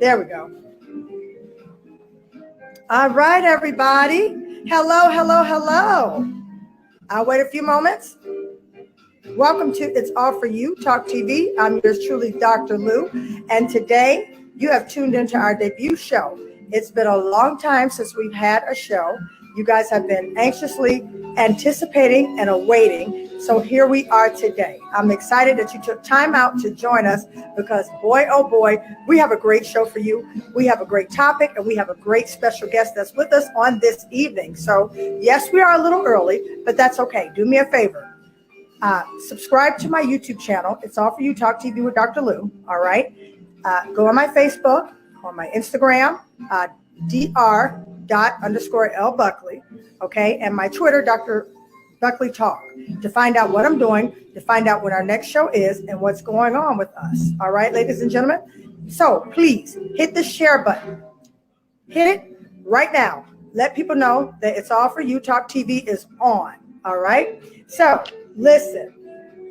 There we go. All right, everybody. Hello, hello, hello. I'll wait a few moments. Welcome to It's All For You, Talk TV. I'm yours truly, Dr. Lou. And today you have tuned into our debut show. It's been a long time since we've had a show. You guys have been anxiously anticipating and awaiting. So here we are today. I'm excited that you took time out to join us because boy, oh boy, we have a great show for you. We have a great topic and we have a great special guest that's with us on this evening. So yes, we are a little early, but that's okay. Do me a favor. Subscribe to my YouTube channel. It's All For You, Talk TV with Dr. Lou. All right. Go on my Facebook, on my Instagram, dr._L Buckley. Okay. And my Twitter, Dr. Buckley Talk, to find out what I'm doing, to find out what our next show is and what's going on with us. All right, ladies and gentlemen. So please hit the share button. Hit it right now. Let people know that It's All For You, Talk TV is on. All right. So listen,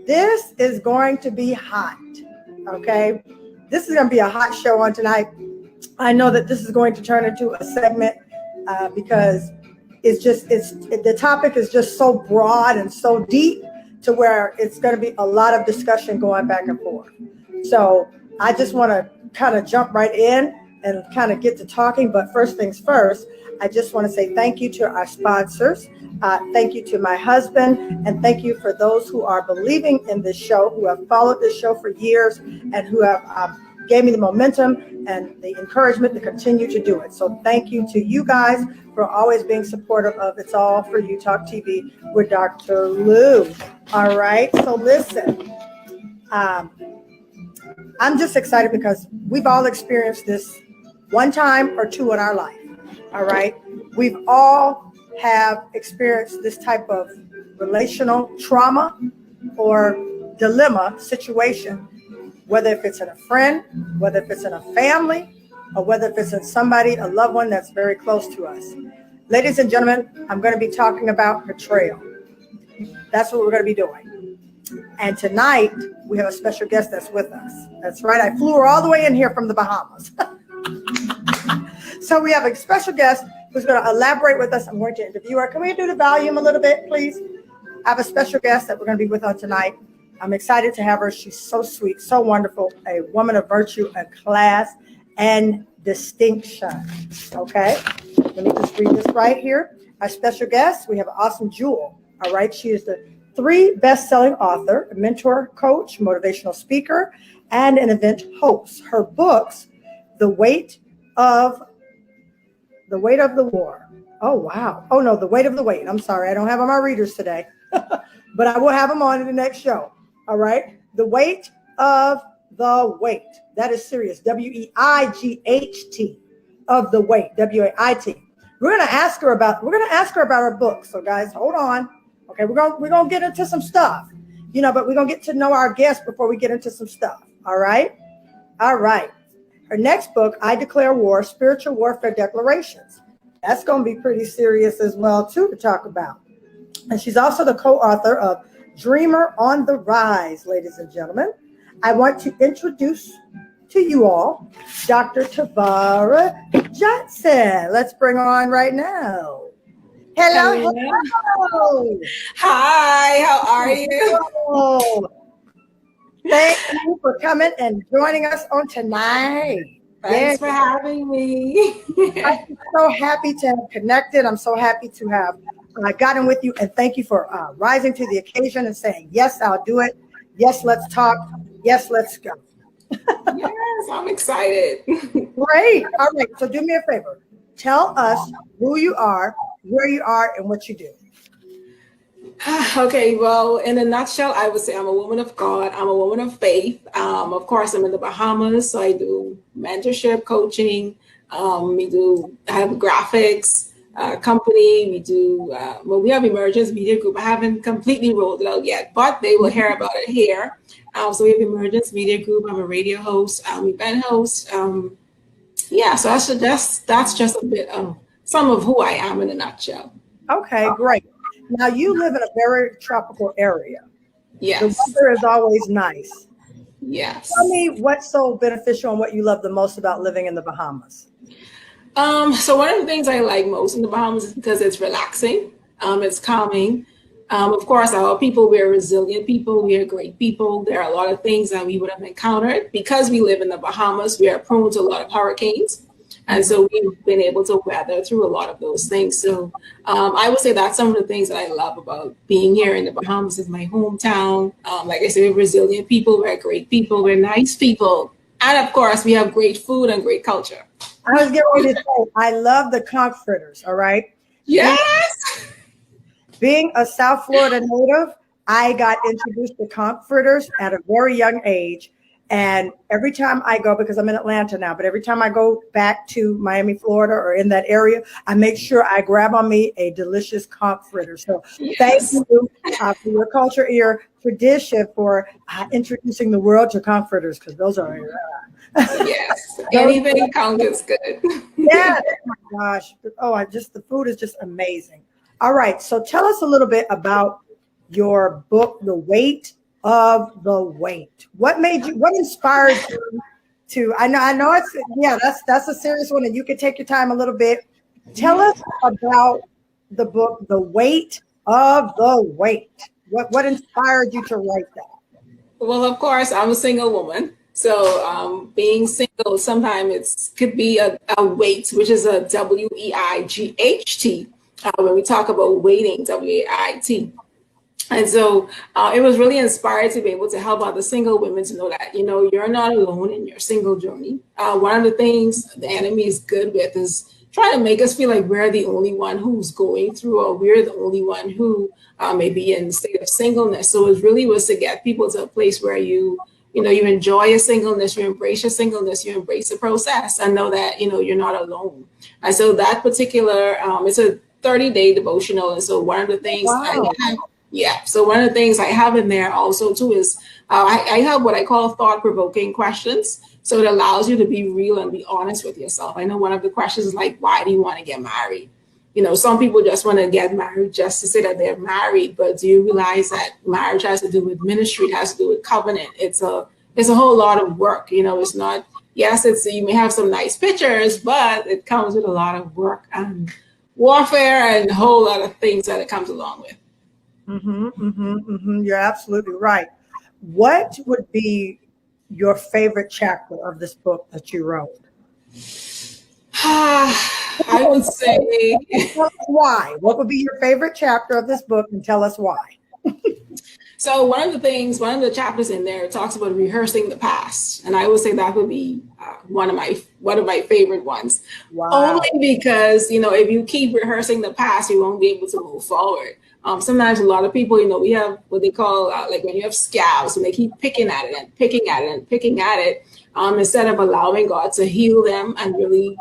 this is going to be hot, okay? This is going to be a hot show on tonight. I know that this is going to turn into a segment because the topic is just so broad and so deep to where it's going to be a lot of discussion going back and forth. So I just want to kind of jump right in and kind of get to talking. But first things first, I just want to say thank you to our sponsors. Thank you to my husband, and thank you for those who are believing in this show, who have followed this show for years, and who have gave me the momentum and the encouragement to continue to do it. So thank you to you guys for always being supportive of It's All For You, Talk TV with Dr. Lou. All right, so listen, I'm just excited because we've all experienced this one time or two in our life. All right, we've all have experienced this type of relational trauma or dilemma situation, whether if it's in a friend, whether if it's in a family, or whether if it's in somebody, a loved one that's very close to us. Ladies and gentlemen, I'm going to be talking about betrayal. That's what we're going to be doing. And tonight, we have a special guest that's with us. That's right. I flew her all the way in here from the Bahamas. So we have a special guest who's going to elaborate with us. I'm going to interview her. Can we do the volume a little bit, please? I have a special guest that we're going to be with on tonight. I'm excited to have her. She's so sweet, so wonderful, a woman of virtue and class and distinction. Okay, let me just read this right here. Our special guest, we have an awesome jewel. All right, she is the 3 best-selling author, a mentor, coach, motivational speaker, and an event host. Her books, The Weight of the War. Oh, wow. Oh, no, The Weight of the Weight. I'm sorry. I don't have on my readers today, but I will have them on in the next show. All right. The Weight of the Weight. That is serious. WEIGHT of the Weight. WAIT. We're going to ask her about her book. So guys, hold on. Okay. We're going to get into some stuff, but we're going to get to know our guest before we get into some stuff. All right. All right. Her next book, I Declare War, Spiritual Warfare Declarations. That's going to be pretty serious as well, too, to talk about. And she's also the co-author of Dreamer on the Rise, ladies and gentlemen. I want to introduce to you all Dr. Tavara Johnson. Let's bring her on right now. Hello. Hi, how are you? Hello. Thank you for coming and joining us on tonight. Thanks for having me. I'm so happy to have connected. I'm so happy to have gotten with you. And thank you for rising to the occasion and saying, yes, I'll do it. Yes, let's talk. Yes, let's go. Yes, I'm excited. Great. All right. So do me a favor. Tell us who you are, where you are, and what you do. Okay, well, in a nutshell, I would say I'm a woman of God. I'm a woman of faith. Of course, I'm in the Bahamas, so I do mentorship, coaching. I have graphics company. We have Emergence Media Group. I haven't completely rolled it out yet, but they will hear about it here. So we have Emergence Media Group. I'm a radio host, event host. So that's just a bit of some of who I am in a nutshell. Okay, great. Now you live in a very tropical area. Yes. The weather is always nice. Yes. Tell me what's so beneficial and what you love the most about living in the Bahamas. So one of the things I like most in the Bahamas is because it's relaxing, it's calming. Of course, our people, we're resilient people, we are great people. There are a lot of things that we would have encountered. Because we live in the Bahamas, we are prone to a lot of hurricanes. And so we've been able to weather through a lot of those things. So I would say that's some of the things that I love about being here in the Bahamas. Is my hometown. Like I said, we're resilient people, we're great people, we're nice people. And of course, we have great food and great culture. I was getting ready to say, I love the conch fritters, all right? Yes. Being a South Florida native, I got introduced to conch fritters at a very young age. And every time I go, because I'm in Atlanta now, but every time I go back to Miami, Florida, or in that area, I make sure I grab on me a delicious conch fritter. So thank you for your culture, your tradition for introducing the world to conch fritters, because those are yes, anything conch is good. yeah, oh my gosh. Oh, the food is just amazing. All right. So tell us a little bit about your book, The Weight of the Weight. What inspired you to, I know it's, yeah, that's a serious one and you can take your time a little bit. Tell us about the book, The Weight of the Weight. What inspired you to write that? Well, of course, I'm a single woman. So being single, sometimes it could be a weight, which is a WEIGHT. When we talk about waiting, WAIT. And so it was really inspired to be able to help other single women to know that, you're not alone in your single journey. One of the things the enemy is good with is trying to make us feel like we're the only one who's going through, or we're the only one who may be in a state of singleness. So it really was to get people to a place where you enjoy your singleness, you embrace your singleness, you embrace the process and know that, you're not alone. And so that particular, it's a 30-day devotional. And so one of the things so one of the things I have in there also too is I have what I call thought-provoking questions. So it allows you to be real and be honest with yourself. I know one of the questions is like, why do you want to get married? Some people just want to get married just to say that they're married, but do you realize that marriage has to do with ministry, it has to do with covenant? It's a whole lot of work. It's not, yes, you may have some nice pictures, but it comes with a lot of work and warfare and a whole lot of things that it comes along with. You're absolutely right. What would be your favorite chapter of this book that you wrote? I would say. Tell us why. What would be your favorite chapter of this book, and tell us why? So one of the chapters in there talks about rehearsing the past, and I would say that would be one of my favorite ones. Wow. Only because if you keep rehearsing the past, you won't be able to move forward. Sometimes a lot of people, we have what they call like when you have scabs, and they keep picking at it and picking at it and picking at it, instead of allowing God to heal them and really,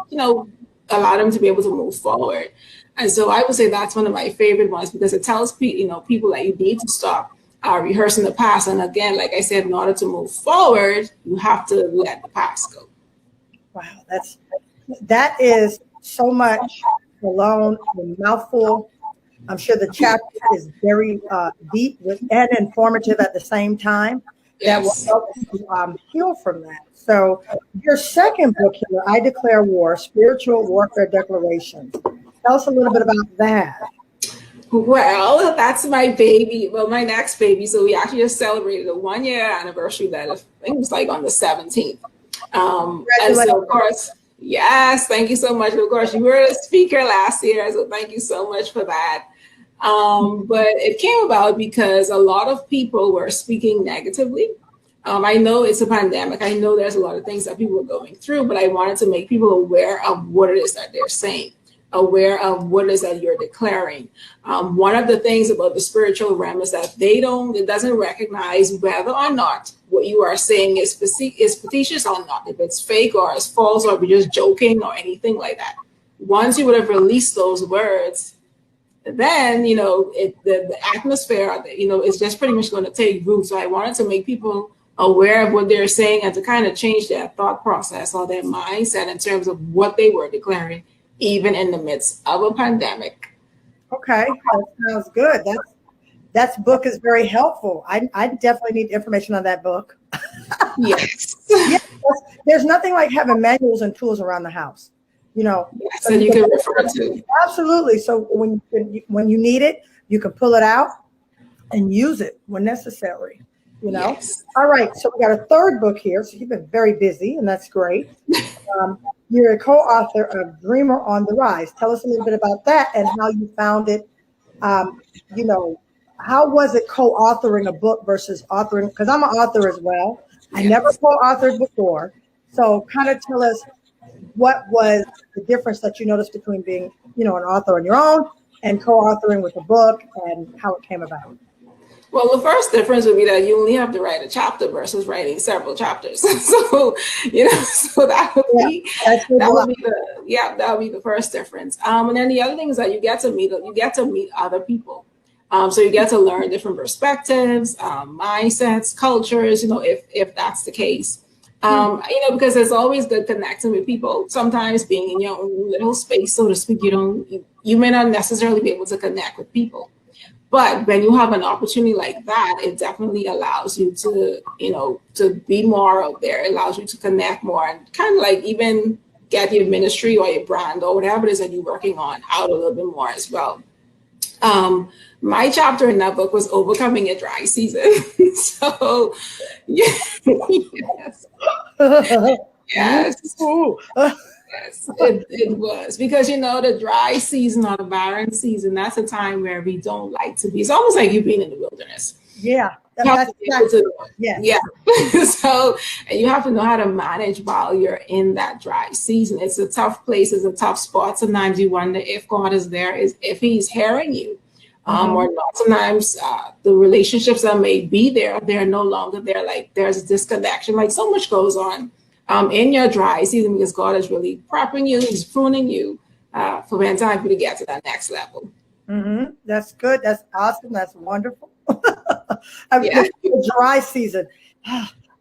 allow them to be able to move forward. And so I would say that's one of my favorite ones because it tells people that you need to stop rehearsing the past. And again, like I said, in order to move forward, you have to let the past go. Wow, that is so much alone, a mouthful. I'm sure the chapter is very deep and informative at the same time. That will help you heal from that. So your second book here, I Declare War, Spiritual Warfare Declarations. Tell us a little bit about that. Well, that's my baby. Well, my next baby. So we actually just celebrated a 1-year anniversary that I think it was like on the 17th. And so of course, yes, thank you so much. Of course, you were a speaker last year, so thank you so much for that. But it came about because a lot of people were speaking negatively. I know it's a pandemic. I know there's a lot of things that people are going through, but I wanted to make people aware of what it is that they're saying, aware of what it is that you're declaring. One of the things about the spiritual realm is that it doesn't recognize whether or not what you are saying is facetious or not, if it's fake or it's false or if you're just joking or anything like that. Once you would have released those words, then, the atmosphere, is just pretty much going to take root. So I wanted to make people aware of what they're saying and to kind of change their thought process or their mindset in terms of what they were declaring, even in the midst of a pandemic. Okay, that sounds good. that book is very helpful. I definitely need information on that book. Yes. Yes, there's nothing like having manuals and tools around the house, Yes, so you can refer to. Absolutely. So when you need it, you can pull it out and use it when necessary. Yes. All right. So we got a third book here. So you've been very busy, and that's great. You're a co-author of Dreamer on the Rise. Tell us a little bit about that and how you found it. How was it co-authoring a book versus authoring? Because I'm an author as well. I never co-authored before. So kind of tell us what was the difference that you noticed between being, an author on your own and co-authoring with a book and how it came about. Well, the first difference would be that you only have to write a chapter versus writing several chapters. So, so that would be the first difference. And then the other thing is that you get to meet other people. So you get to learn different perspectives, mindsets, cultures, if that's the case. Because it's always good connecting with people. Sometimes being in your own little space, so to speak, you may not necessarily be able to connect with people. But when you have an opportunity like that, it definitely allows you to, to be more out there. It allows you to connect more and kind of like even get your ministry or your brand or whatever it is that you're working on out a little bit more as well. My chapter in that book was overcoming a dry season. So, yes. Yes. Yes, it was because the dry season or the barren season, that's a time where we don't like to be. It's almost like you've been in the wilderness. Yeah. Yeah. So, and you have to know how to manage while you're in that dry season. It's a tough place, it's a tough spot. Sometimes you wonder if God is there, if he's hearing you. Or not. Sometimes the relationships that may be there, they're no longer there. Like there's a disconnection, like so much goes on. In your dry season because God is really prepping you, he's pruning you for when time for you to get to that next level. Mm-hmm. That's good. That's awesome. That's wonderful. The dry season,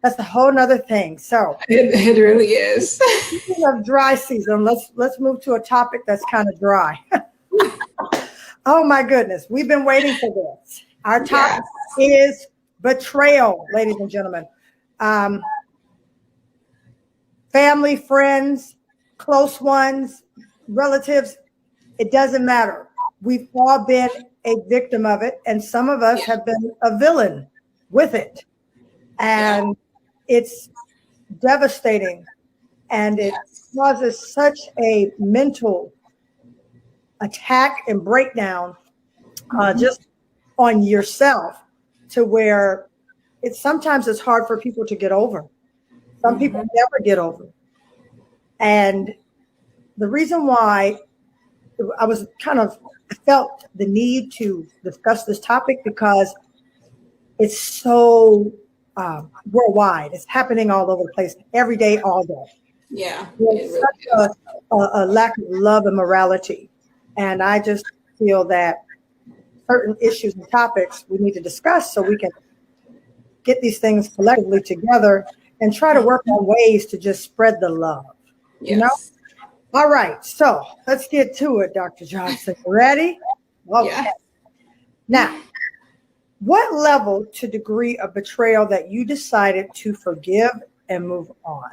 that's a whole nother thing. So it really is. Speaking of dry season, let's move to a topic that's kind of dry. Oh my goodness, we've been waiting for this. Our topic is betrayal, ladies and gentlemen. Family, friends, close ones, relatives, it doesn't matter. We've all been a victim of it, and some of us have been a villain with it. And it's devastating, and it causes such a mental attack and breakdown just on yourself to where sometimes it's hard for people to get over. Some people never get over. And the reason why I felt the need to discuss this topic because it's so worldwide. It's happening all over the place, every day, all day. Yeah. There's such a lack of love and morality. And I just feel that certain issues and topics we need to discuss so we can get these things collectively together and try to work on ways to just spread the love. All right, so let's get to it, Dr. Johnson. Ready? Okay. Now, what level to degree of betrayal that you decided to forgive and move on?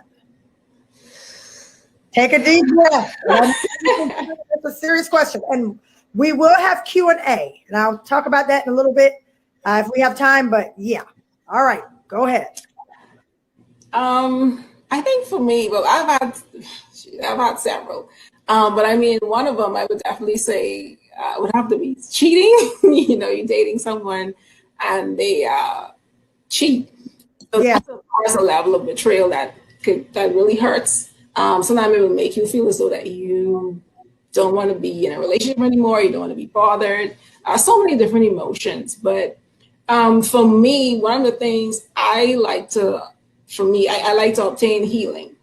Take a deep breath. That's a serious question. And we will have Q&A, and I'll talk about that in a little bit if we have time, but yeah. All right, go ahead. I think for me, well, I've had several. But I mean, one of them I would definitely say would have to be cheating. You're dating someone and they cheat. So that's a level of betrayal that really hurts. Sometimes it will make you feel as though that you don't want to be in a relationship anymore. You don't want to be bothered. So many different emotions. But for me, one of the things I like to obtain healing.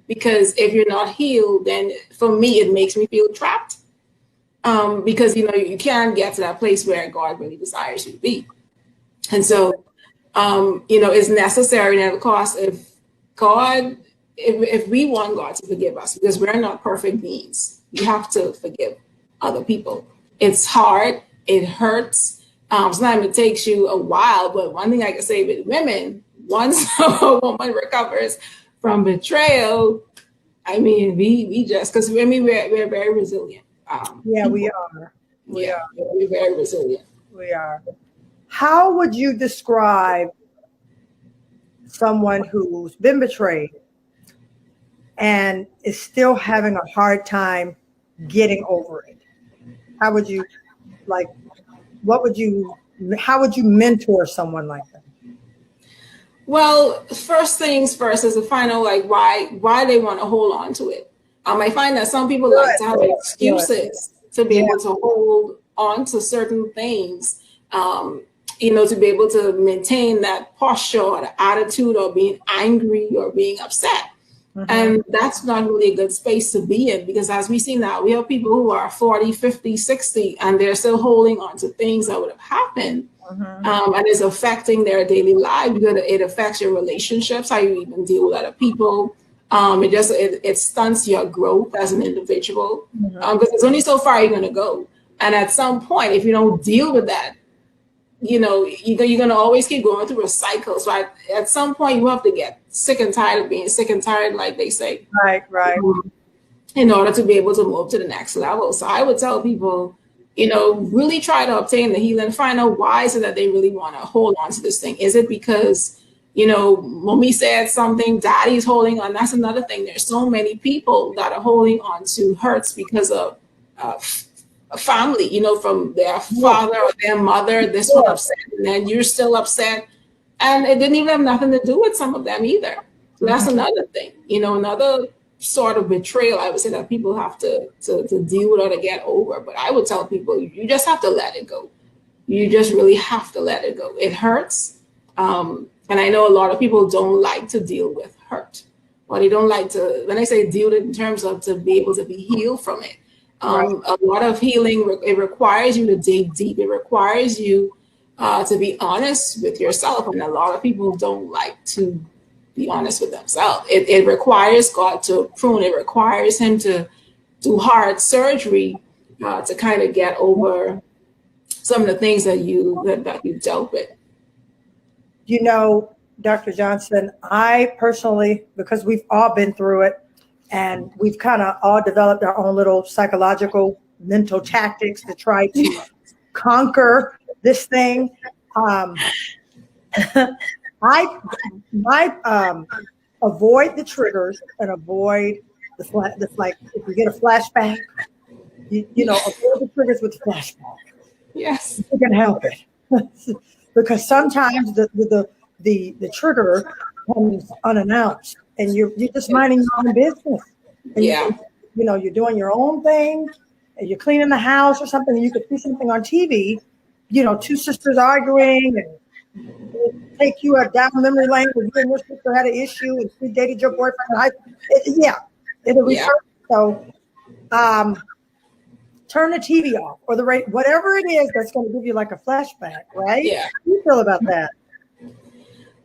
Because if you're not healed, then for me, it makes me feel trapped. Because, you can't get to that place where God really desires you to be. And so, it's necessary. And of course, if we want God to forgive us, because we're not perfect beings, we have to forgive other people. It's hard. It hurts. Sometimes it takes you a while, but one thing I can say with women, once a woman recovers from betrayal, I mean, we just, because I mean, we're very resilient. Yeah, People. we are. We are. We're very resilient. We are. How would you describe someone who's been betrayed and is still having a hard time getting over it? How would you, like, how would you mentor someone like that? Well, first things first is to find out like why they want to hold on to it. I find that some people like to have excuses to be able to hold on to certain things, to be able to maintain that posture or the attitude or being angry or being upset. And that's not really a good space to be in, because as we see now, we have people who are 40, 50, 60, and they're still holding on to things that would have happened. And it's affecting their daily life because it affects your relationships, how you even deal with other people. It stunts your growth as an individual, because there's only so far you're going to go. And at some point, if you don't deal with that, you're going to always keep going through a cycle. So at some point, you have to get sick and tired of being sick and tired, like they say. Right. In order to be able to move to the next level. So I would tell people, really try to obtain the healing, find out why is it that they really want to hold on to this thing. Is it because, mommy said something, daddy's holding on? That's another thing. There's so many people that are holding on to hurts because of a family, from their father or their mother. This one upset, and then you're still upset. And it didn't even have nothing to do with some of them either. So that's another thing, another sort of betrayal, I would say, that people have to deal with or to get over. But I would tell people, you just have to let it go. You just really have to let it go. It hurts. And I know a lot of people don't like to deal with hurt, or they don't like to, when I say deal it in terms of to be able to be healed from it. A lot of healing, it requires you to dig deep. It requires you to be honest with yourself. And a lot of people don't like to be honest with themselves. It requires God to prune. It requires him to do hard surgery to kind of get over some of the things that you dealt with. Dr. Johnson, I personally, because we've all been through it, and we've kind of all developed our own little psychological mental tactics to try to conquer this thing. I avoid the triggers and avoid the like if you get a flashback, avoid the triggers with the flashback. Yes, you can help it because sometimes the trigger comes unannounced, and you're just minding your own business. And you're doing your own thing, and you're cleaning the house or something, and you could see something on TV. Two sisters arguing, and take you down memory lane where you and your sister had an issue and she dated your boyfriend. It'll return. So turn the TV off or the radio, whatever it is that's going to give you like a flashback, right? Yeah. How do you feel about that?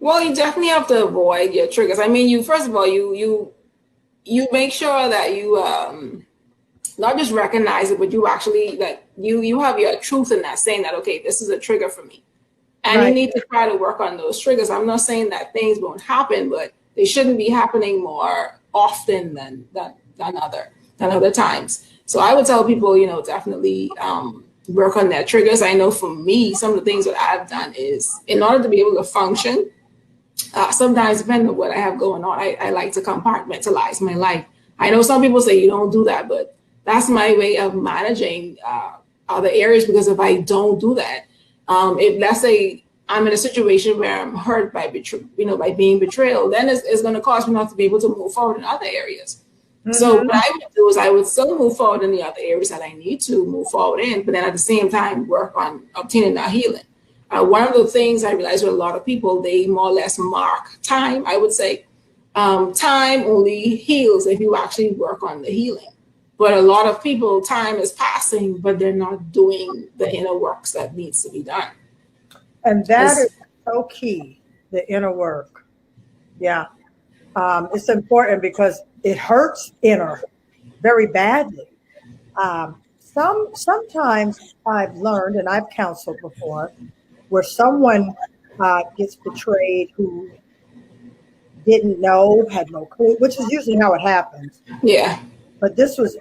Well, you definitely have to avoid your triggers. I mean, you make sure that you not just recognize it, but you actually you have your truth in that, saying that, okay, this is a trigger for me. And you need to try to work on those triggers. I'm not saying that things won't happen, but they shouldn't be happening more often than other times. So I would tell people, definitely work on their triggers. I know for me, some of the things that I've done is, in order to be able to function, sometimes depending on what I have going on, I like to compartmentalize my life. I know some people say you don't do that, but that's my way of managing other areas, because if I don't do that, if let's say I'm in a situation where I'm hurt by being betrayed, then it's going to cause me not to be able to move forward in other areas. Mm-hmm. So what I would do is I would still move forward in the other areas that I need to move forward in, but then at the same time work on obtaining that healing. One of the things I realize with a lot of people, they more or less mark time. I would say time only heals if you actually work on the healing. But a lot of people, time is passing, but they're not doing the inner works that needs to be done. And that is so key, the inner work. Yeah. It's important because it hurts inner very badly. Sometimes I've learned, and I've counseled before, where someone gets betrayed who didn't know, had no clue, which is usually how it happens. Yeah. But this was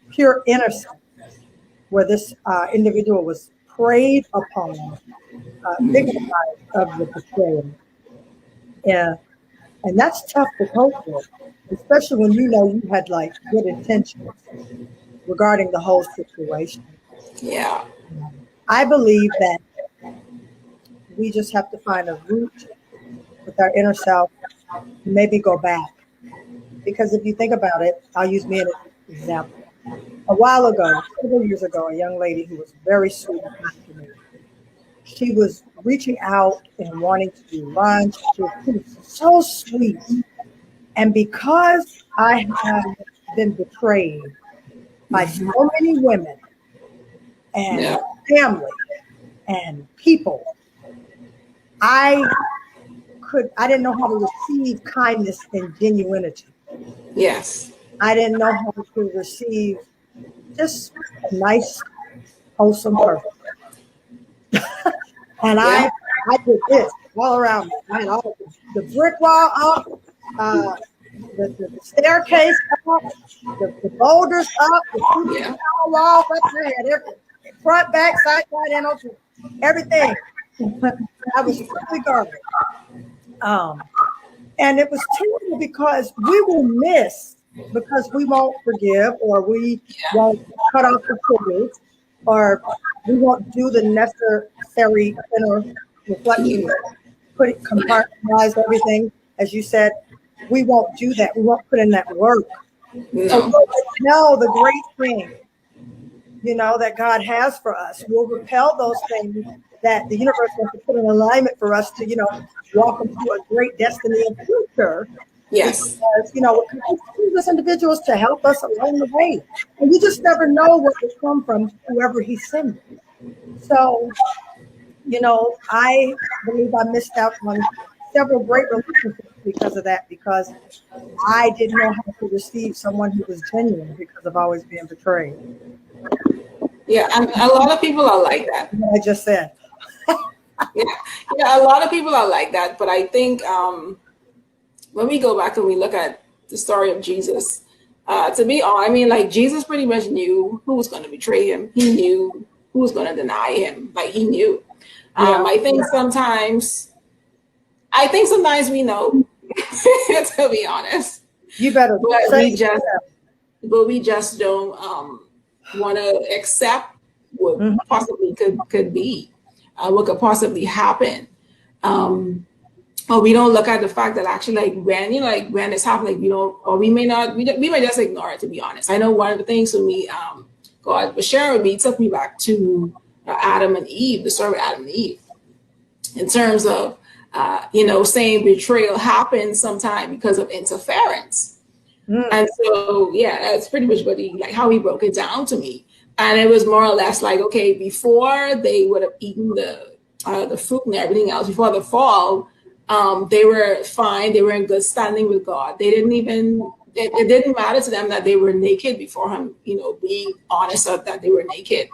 pure innocence, where this individual was preyed upon, victimized of the betrayal. Yeah, and that's tough to cope with, especially when you know you had like good intentions regarding the whole situation. Yeah. I believe that we just have to find a root with our inner self and maybe go back. Because if you think about it, I'll use me as an example. A while ago, several years ago, a young lady who was very sweet and kind to me, she was reaching out and wanting to do lunch. She was so sweet. And because I have been betrayed by so many women and Yeah. family and people, I didn't know how to receive kindness and genuinity. Yes. I didn't know how to receive just a nice, wholesome person. And Yeah. I did this all around me. I had all the brick wall up, the staircase up, the boulders up, the Yeah. walls up. I had everything, front, back, side, and open, everything. I was totally guarded. And it was terrible because we will miss because we won't forgive, or we won't cut off the cords, or we won't do the necessary inner reflection, compartmentalize everything. As you said, we won't do that. We won't put in that work. So No. we'll repel the great thing, that God has for us. We'll repel those things that the universe wants to put in alignment for us to, walk into a great destiny and future. Yes. Because, God sends us individuals to help us along the way. And you just never know what will come from whoever he sends. So, I believe I missed out on several great relationships because of that, because I didn't know how to receive someone who was genuine because of always being betrayed. Yeah, and a lot of people are like that. What I just said. Yeah, a lot of people are like that. But I think when we go back and we look at the story of Jesus, to be honest, I mean, like Jesus pretty much knew who was going to betray him. He knew who was going to deny him. Like he knew. I think sometimes we know, to be honest. You better. But we just don't want to accept what possibly could be, what could possibly happen. Or we don't look at the fact that actually, like when it's happening, we don't, or we may just ignore it. To be honest, I know one of the things for me, God was sharing with me, took me back to Adam and Eve, the story of Adam and Eve, in terms of saying betrayal happens sometimes because of interference. And so, that's pretty much how he broke it down to me. And it was more or less like, okay, before they would have eaten the fruit and everything else, before the fall, they were fine. They were in good standing with God. They didn't even, it didn't matter to them that they were naked before him, being honest of that they were naked.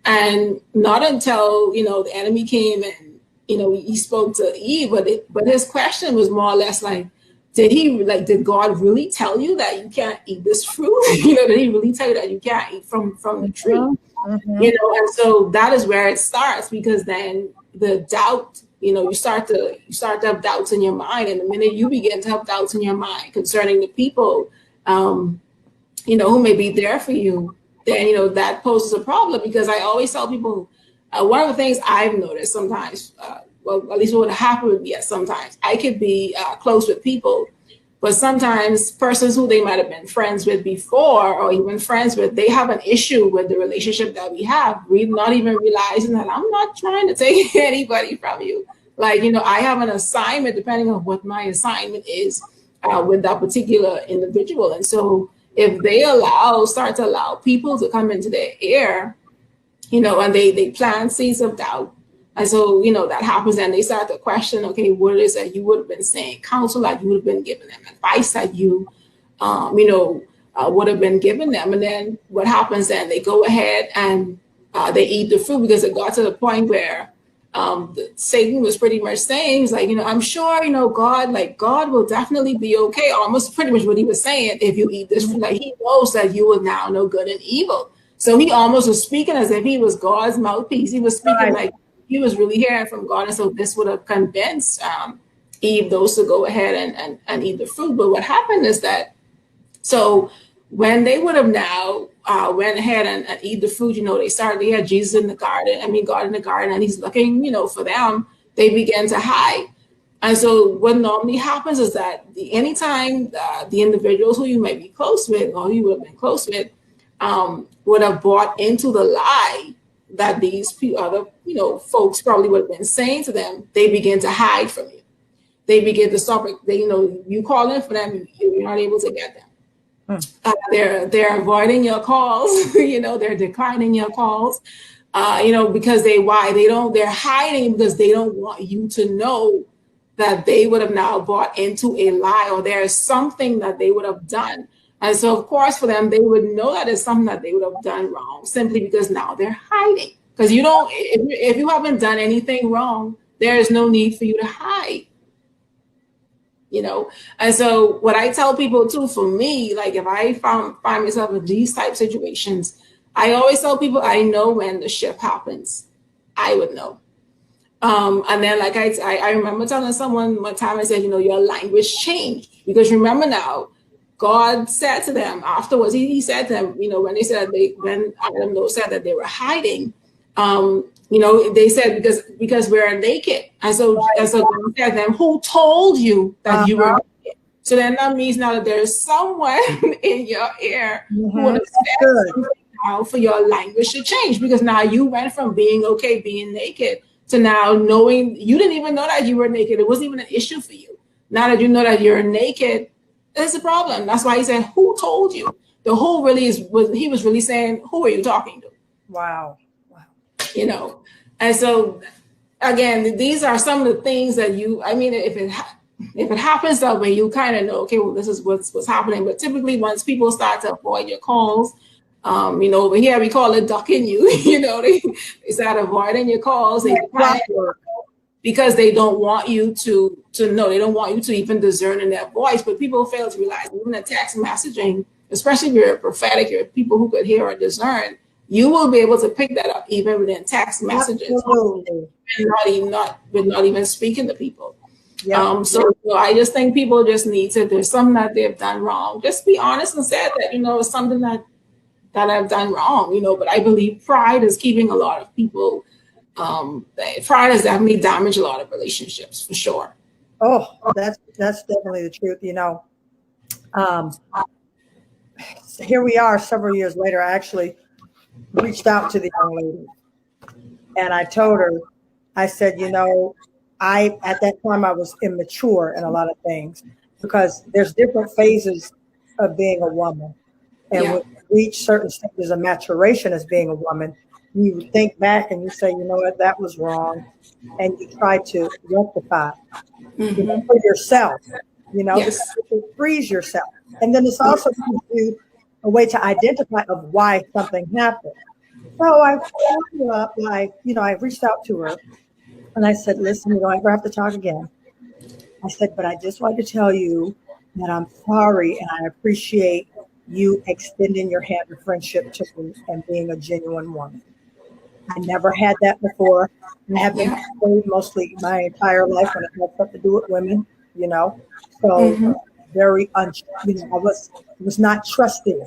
And not until, the enemy came and, he spoke to Eve, but his question was more or less like, did God really tell you that you can't eat this fruit? Did he really tell you that you can't eat from the tree? And so that is where it starts, because then the doubt, you start to have doubts in your mind. And the minute you begin to have doubts in your mind concerning the people, who may be there for you, then, that poses a problem. Because I always tell people, one of the things I've noticed sometimes, well, at least what would happen with me sometimes, I could be close with people, but sometimes persons who they might have been friends with before, or even friends with, they have an issue with the relationship that we have. We're not even realizing that I'm not trying to take anybody from you. Like, I have an assignment, depending on what my assignment is with that particular individual. And so if they start to allow people to come into their ear, and they plant seeds of doubt. And so, that happens, and they start to question, okay, what it is that you would have been saying, counsel that you would have been giving them, advice that you, would have been given them. And then what happens then? They go ahead and they eat the fruit, because it got to the point where Satan was pretty much saying, he's like, I'm sure, God will definitely be okay. Almost pretty much what he was saying. If you eat this fruit, like, he knows that you will now know good and evil. So he almost was speaking as if he was God's mouthpiece. He was speaking like he was really hearing from God. And so this would have convinced Eve, those to go ahead and eat the fruit. But what happened is that, so when they would have now went ahead and eat the fruit, they had Jesus in the garden, God in the garden, and he's looking, for them, they began to hide. And so what normally happens is that anytime the individuals who you may be close with, or you would have been close with, would have bought into the lie that these other, folks probably would have been saying to them, they begin to hide from you. They begin to stop it. You call in for them, you're not able to get them. They're avoiding your calls, they're declining your calls, because they're hiding, because they don't want you to know that they would have now bought into a lie, or there is something that they would have done. And so, of course, for them, they would know that it's something that they would have done wrong, simply because now they're hiding. Because if you haven't done anything wrong, there is no need for you to hide. And so what I tell people too, for me, like if I find myself in these type situations, I always tell people, I know when the shift happens. I would know. And then like I remember telling someone one time, I said, your language changed, because remember now, God said to them afterwards, he said to them, when they said when Adam said that they were hiding, they said because we're naked. And so God said to them, who told you that you were naked? So then that means now that there's someone in your ear who would have said something now for your language to change, because now you went from being okay, being naked, to now knowing you didn't even know that you were naked. It wasn't even an issue for you. Now that you know that you're naked, it's a problem. That's why he said, who told you? The who really he was really saying, who are you talking to? Wow. And so again, these are some of the things that if it happens that way, you kind of know, okay, well, this is what's happening. But typically once people start to avoid your calls, over here we call it ducking you, they start avoiding your calls, because they don't want you to know, they don't want you to even discern in their voice. But people fail to realize, even in text messaging, especially if you're prophetic, you're people who could hear or discern, you will be able to pick that up even within text messages, not even speaking to people. Yep. So I just think people just need to, there's something that they've done wrong, just be honest and say that, it's something that I've done wrong, but I believe pride is keeping a lot of people, pride has definitely damaged a lot of relationships, for sure. Oh, that's definitely the truth. Here we are several years later. I actually reached out to the young lady, and I told her, I said, at that time I was immature in a lot of things, because there's different phases of being a woman. And when you reach certain stages of maturation as being a woman, you think back and you say, what, that was wrong. And you try to rectify for yourself, because it frees yourself. And then it's also gives you a way to identify of why something happened. So I followed her up, I reached out to her and I said, listen, we don't ever have to talk again. I said, but I just wanted to tell you that I'm sorry and I appreciate you extending your hand of friendship to me and being a genuine woman. I never had that before. I have been married mostly my entire life when it had something to do with women, So very, I was not trusting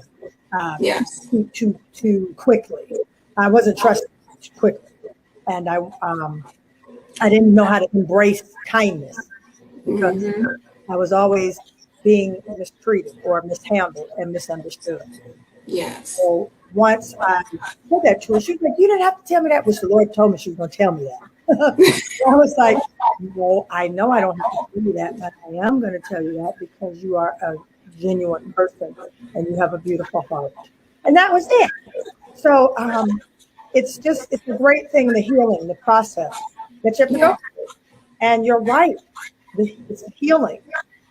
too quickly. I wasn't trusting too quickly, and I didn't know how to embrace kindness, because I was always being mistreated or mishandled and misunderstood. Yes. So once I said that to her, she was like, you didn't have to tell me that, which the Lord told me she was going to tell me that. I was like, no, I know I don't have to tell you that, but I am going to tell you that because you are a genuine person and you have a beautiful heart. And that was it. So it's a great thing, the healing, the process that you have to go through. And you're right. It's a healing.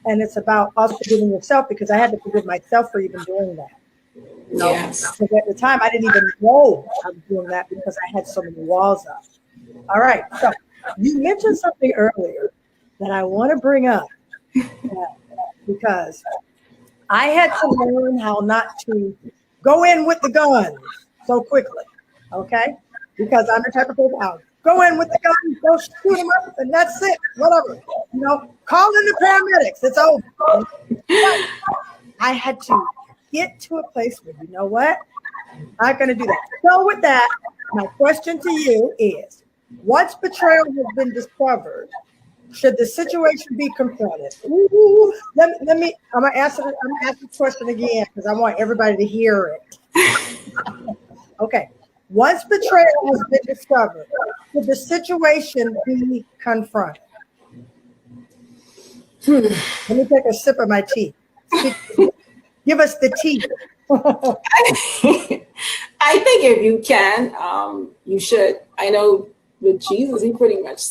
and it's about us forgiving yourself, because I had to forgive myself for even doing that. You know, Yes. because at the time I didn't even know I was doing that because I had so many walls up. All right, so you mentioned something earlier that I want to bring up because I had to learn how not to go in with the guns so quickly, okay? Because I'm the type of person, I'll go in with the guns, go shoot them up, and that's it, whatever. You know, call in the paramedics, it's over. But I had to get to a place where, you know what? I'm not going to do that. So with that, my question to you is, once betrayal has been discovered, should the situation be confronted? Ooh, let me. I'm gonna ask the question again because I want everybody to hear it. Okay. Once betrayal has been discovered, should the situation be confronted? Let me take a sip of my tea. Give us the tea. I think if you can, you should. I know with Jesus, he pretty much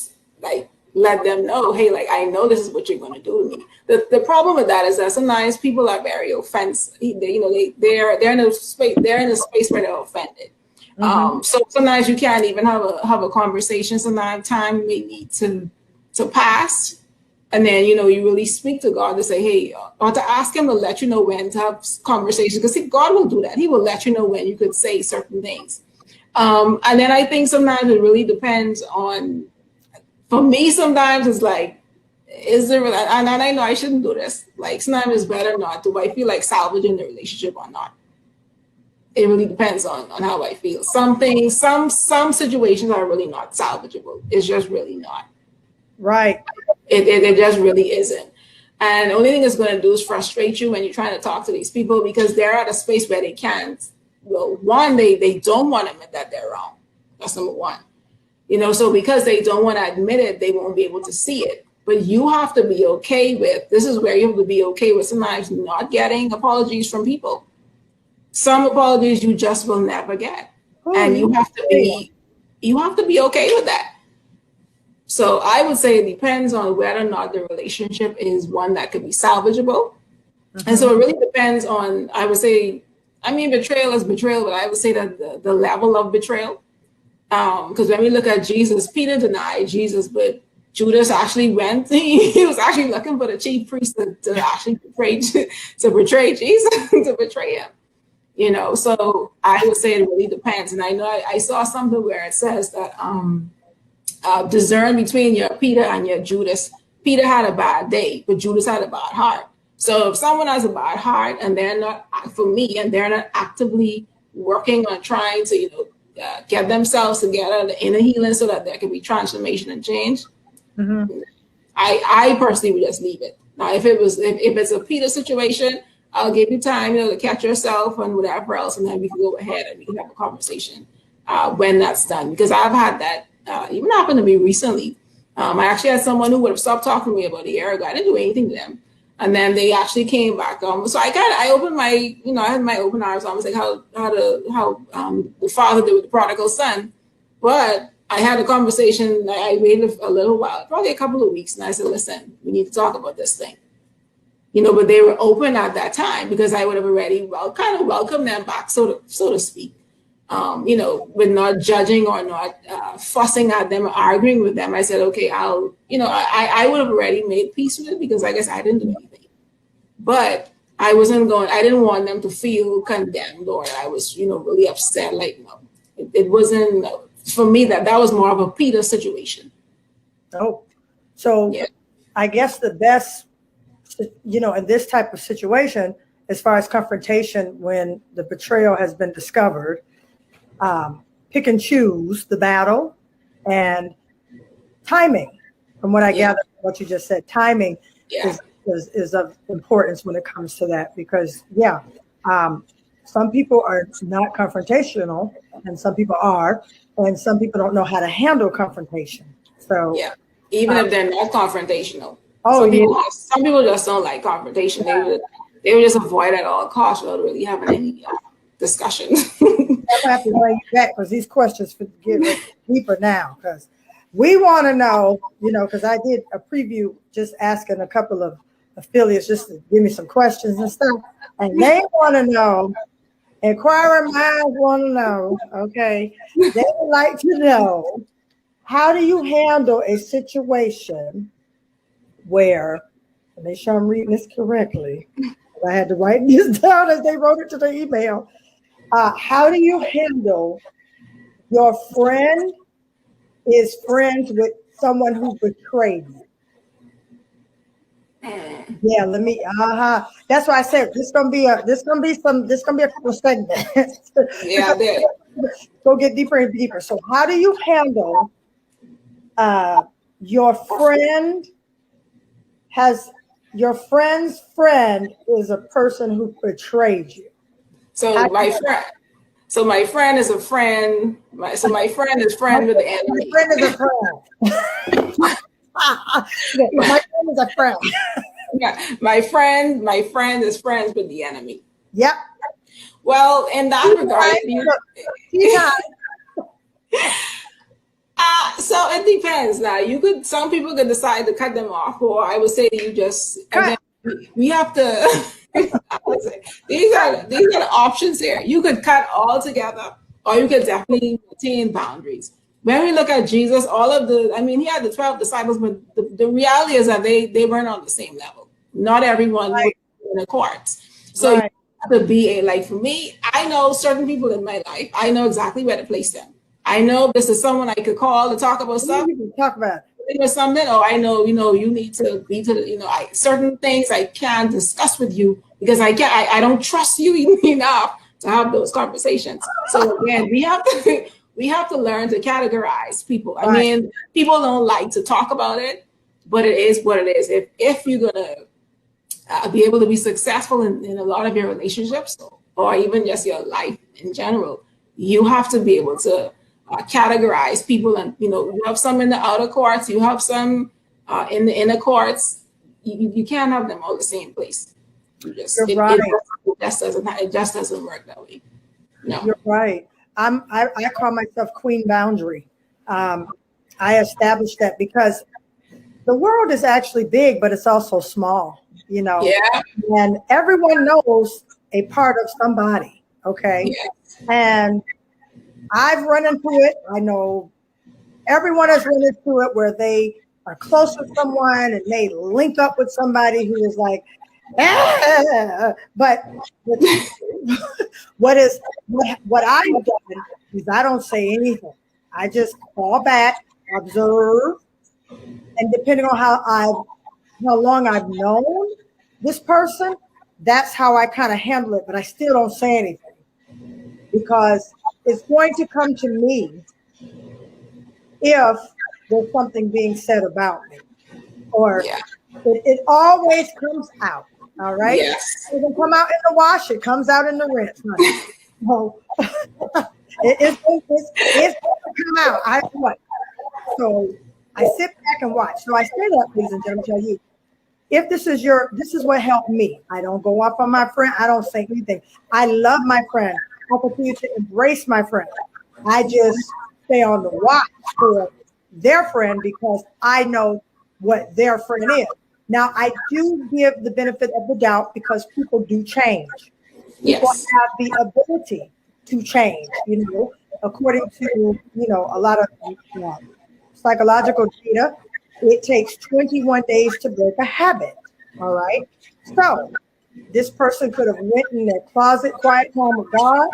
like let them know, hey, like I know this is what you're going to do to me. The problem with that is that sometimes people are very offensive. They're in a space where they're offended. Mm-hmm. So sometimes you can't even have a conversation. Sometimes time may need to pass. And then, you really speak to God to say, hey, or to ask him to let you know when to have conversations. Because God will do that. He will let you know when you could say certain things. And then I think sometimes it really depends on, for me, sometimes it's like, is there, and I know I shouldn't do this. Like sometimes it's better not to. I feel like salvaging the relationship or not. It really depends on how I feel. Some things, some situations are really not salvageable. It's just really not. Right. It just really isn't. And the only thing it's going to do is frustrate you when you're trying to talk to these people because they're at a space where they can't. Well, one, they don't want to admit that they're wrong. That's number one. So because they don't want to admit it, they won't be able to see it. But you have to be okay with, this is where you have to be okay with sometimes not getting apologies from people. Some apologies you just will never get. And you have to be okay with that. So I would say it depends on whether or not the relationship is one that could be salvageable. Mm-hmm. And so it really depends on, I would say, betrayal is betrayal, but I would say that the level of betrayal. Because when we look at Jesus, Peter denied Jesus, but Judas actually went, he was actually looking for the chief priest to actually betray Jesus, to betray him. So I would say it really depends. And I know I saw something where it says that, discern between your Peter and your Judas. Peter had a bad day, but Judas had a bad heart. So if someone has a bad heart and they're not, for me, and they're not actively working on trying to, get themselves together, the inner healing, so that there can be transformation and change, mm-hmm. I personally would just leave it. Now, if it's a Peter situation, I'll give you time, to catch yourself and whatever else, and then we can go ahead and we can have a conversation when that's done. Because I've had that. Even happened to me recently. I actually had someone who would have stopped talking to me about a year ago. I didn't do anything to them. And then they actually came back. So I opened my, I had my open arms. I was like, how the father did with the prodigal son. But I had a conversation. I waited a little while, probably a couple of weeks. And I said, listen, we need to talk about this thing. But they were open at that time because I would have already kind of welcomed them back, so to speak. With not judging or not fussing at them or arguing with them. I said, okay, I would have already made peace with it because I guess I didn't do anything. But I didn't want them to feel condemned or I was, really upset. Like, no, it wasn't, for me, that was more of a Peter situation. Oh, so yeah. I guess the best, in this type of situation, as far as confrontation, when the betrayal has been discovered, pick and choose the battle and timing. From what I gather, what you just said, timing is of importance when it comes to that because some people are not confrontational and some people are, and some people don't know how to handle confrontation. So even if they're not confrontational. Some people just don't like confrontation. They would just avoid at all costs without really having any discussion. I have to bring you back because these questions get deeper now because we want to know, because I did a preview just asking a couple of affiliates just to give me some questions and stuff. And they want to know, inquiring minds want to know, okay, they would like to know, how do you handle a situation where, and make sure I'm reading this correctly, I had to write this down as they wrote it to the email. How do you handle your friend is friends with someone who betrayed you? Yeah, let me. That's why I said this gonna be a couple segments. Yeah, Go get deeper and deeper. So, how do you handle your friend's friend is a person who betrayed you? So my friend is a friend. My friend is friend with the enemy. My friend is a friend. My friend is a friend. Yeah, my friend is friends with the enemy. Yep. Well, in that regard, so it depends. Now, some people could decide to cut them off, or I would say you just. Again, we have to. These are the options here. You could cut all together, or you could definitely maintain boundaries. When we look at Jesus, he had the 12 disciples, but the reality is that they weren't on the same level. Not everyone was in accordance. So you have to be for me, I know certain people in my life, I know exactly where to place them. I know this is someone I could call to talk about stuff. Talk about or something, or I know, you need to be to, certain things I can't discuss with you because I don't trust you enough to have those conversations. So again, we have to learn to categorize people. I mean, people don't like to talk about it, but it is what it is. If you're gonna be able to be successful in a lot of your relationships, or even just your life in general, you have to be able to categorize people, and you have some in the outer courts, you have some in the inner courts. You can't have them all the same place. It just doesn't work that way. No, you're right. I call myself Queen Boundary. I established that because the world is actually big, but it's also small. Yeah. And everyone knows a part of somebody. Okay. Yeah. And I've run into it. I know everyone has run into it where they are close with someone and they link up with somebody who is like, but what I've done is I don't say anything. I just call back, observe, and depending on how long I've known this person, that's how I kind of handle it. But I still don't say anything because it's going to come to me if there's something being said about me, or it always comes out. All right. Yes. It doesn't come out in the wash. It comes out in the rinse. So it's going to come out. I what? So I sit back and watch. So I say that, ladies and gentlemen, tell you, if this is what helped me. I don't go up on my friend. I don't say anything. I love my friend. I continue to embrace my friend. I just stay on the watch for their friend because I know what their friend is. Now, I do give the benefit of the doubt because people do change. People have the ability to change, according to, a lot of psychological data. It takes 21 days to break a habit. All right. So this person could have went in their closet, quiet time with God,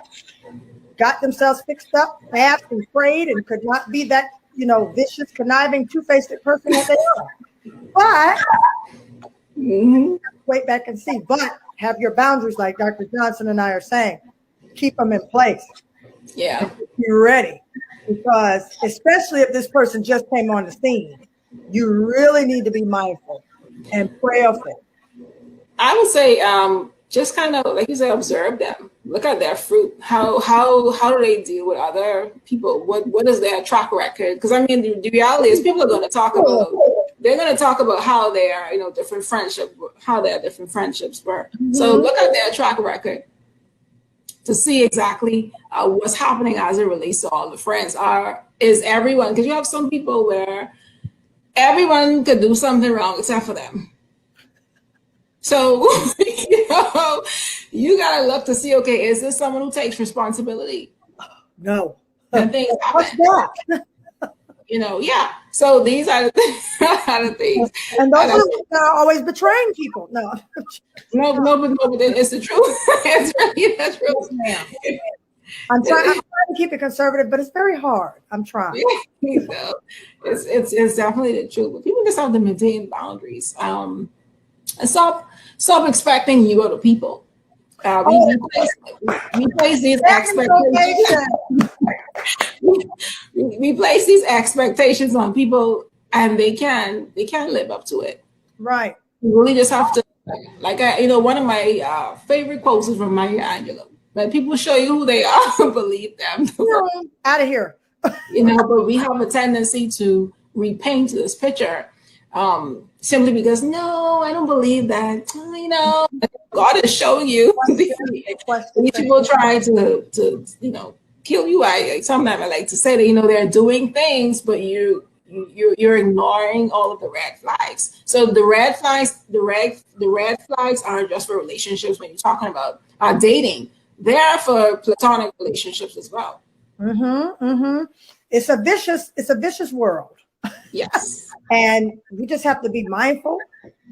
got themselves fixed up, fasted and prayed, and could not be that, vicious, conniving, two-faced person that they are. But wait back and see. But have your boundaries, like Dr. Johnson and I are saying. Keep them in place. Yeah. You're ready. Because especially if this person just came on the scene, you really need to be mindful and prayerful. I would say just kind of, like you said, observe them. Look at their fruit. How do they deal with other people? What is their track record? Because I mean, the reality is people are going to talk about. They're going to talk about how their different friendships were. So look at their track record to see exactly what's happening as it relates to all the friends. Is everyone? Because you have some people where everyone could do something wrong except for them. So, you know, you got to look to see, okay, is this someone who takes responsibility? No. And things What's happen. that? You know, yeah. So these are the things. And those are the ones that are always betraying people. No. But it's the truth. It's really the truth. Yes, ma'am. I'm trying to keep it conservative, but it's very hard. I'm trying. You know, it's definitely the truth. But people just have to maintain boundaries. And stop expecting you other people. We place these expectations. We place these expectations on people, and they can't live up to it. Right. You really just have to, one of my favorite quotes is from Maya Angelou. Let people show you who they are, believe them. Out of here. But we have a tendency to repaint this picture simply because, no, I don't believe that. God is showing you. These people try to kill you. Sometimes I like to say that, they're doing things, but you're ignoring all of the red flags. So the red flags aren't just for relationships when you're talking about dating. They're for platonic relationships as well. It's a vicious world. Yes. And we just have to be mindful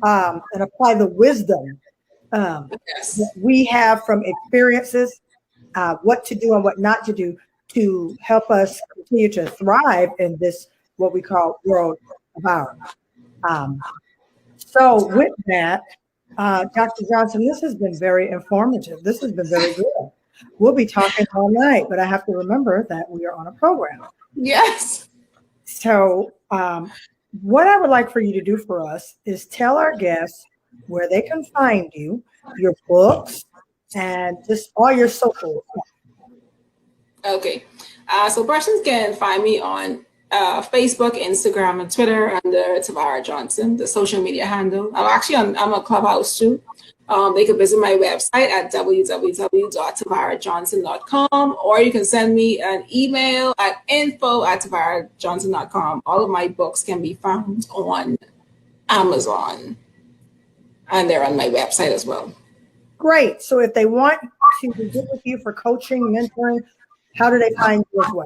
and apply the wisdom that we have from experiences, what to do and what not to do to help us continue to thrive in this, what we call world of ours. So with that, Dr. Johnson, this has been very informative. This has been very good. We'll be talking all night, but I have to remember that we are on a program. Yes. So what I would like for you to do for us is tell our guests where they can find you, your books, and just all your social. Okay. So persons can find me on Facebook, Instagram, and Twitter under Tavara Johnson, the social media handle. I'm a Clubhouse too. They could visit my website at www.tavarajohnson.com, or you can send me an email at info@tavarajohnson.com. All of my books can be found on Amazon, and they're on my website as well. Great. So if they want to get with you for coaching, mentoring, how do they find you as well?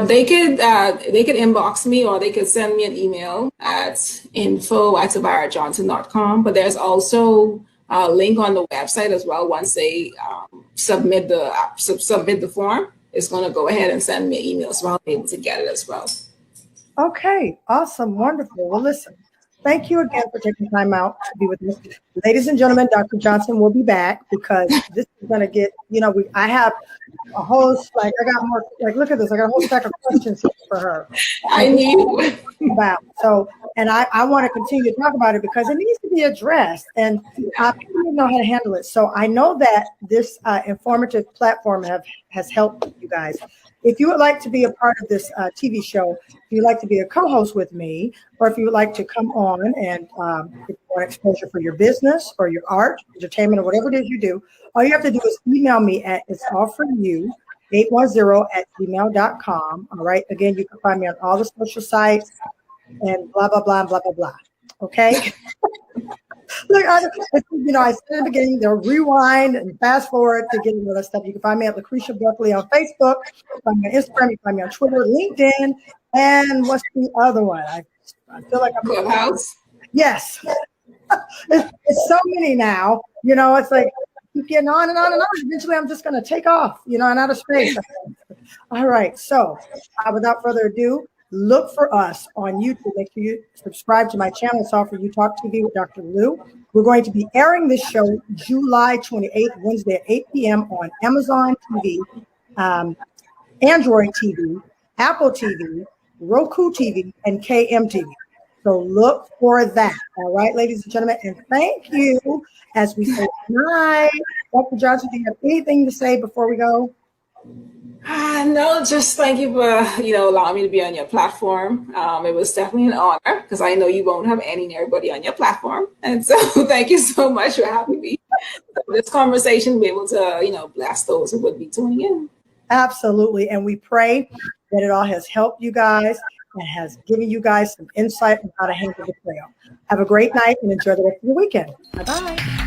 They could inbox me, or they could send me an email at info@tavarajohnson.com. But there's also a link on the website as well. Once they submit the form, it's going to go ahead and send me an email, so I'll be able to get it as well. Okay, awesome, wonderful. Well, listen, thank you again for taking time out to be with me. Ladies and gentlemen, Dr. Johnson will be back because this is going to get, I have a whole, I got more, look at this. I got a whole stack of questions for her. I knew about. So, and I want to continue to talk about it because it needs to be addressed, and people don't know how to handle it. So I know that this informative platform has helped you guys. If you would like to be a part of this TV show, if you'd like to be a co-host with me, or if you would like to come on and if you want exposure for your business or your art, entertainment, or whatever it is you do, all you have to do is email me at itsallforyou810@gmail.com. All right. Again, you can find me on all the social sites and blah, blah, blah, blah, blah, blah. Okay. Look, I said in the beginning, they'll rewind and fast forward to get into other stuff. You can find me at Lucretia Buckley on Facebook, find me on Instagram, you can find me on Twitter, LinkedIn, and what's the other one? I feel like I'm Clubhouse. Yes. It's so many now. It's like keep getting on and on and on. Eventually, I'm just going to take off, and out of space. All right. So without further ado, look for us on YouTube. Make sure you subscribe to my channel. It's All For You Talk TV with Dr. Lou. We're going to be airing this show July 28th, Wednesday at 8 p.m. on Amazon TV, Android TV, Apple TV, Roku TV, and KM TV. So look for that. All right, ladies and gentlemen, and thank you as we say goodnight. Dr. Johnson, do you have anything to say before we go? No, just thank you for allowing me to be on your platform. It was definitely an honor because I know you won't have anybody on your platform, and so thank you so much for having me. This conversation be able to bless those who would be tuning in. Absolutely, and we pray that it all has helped you guys. and has given you guys some insight on how to handle betrayal. Have a great night and enjoy the rest of the weekend. Bye-bye.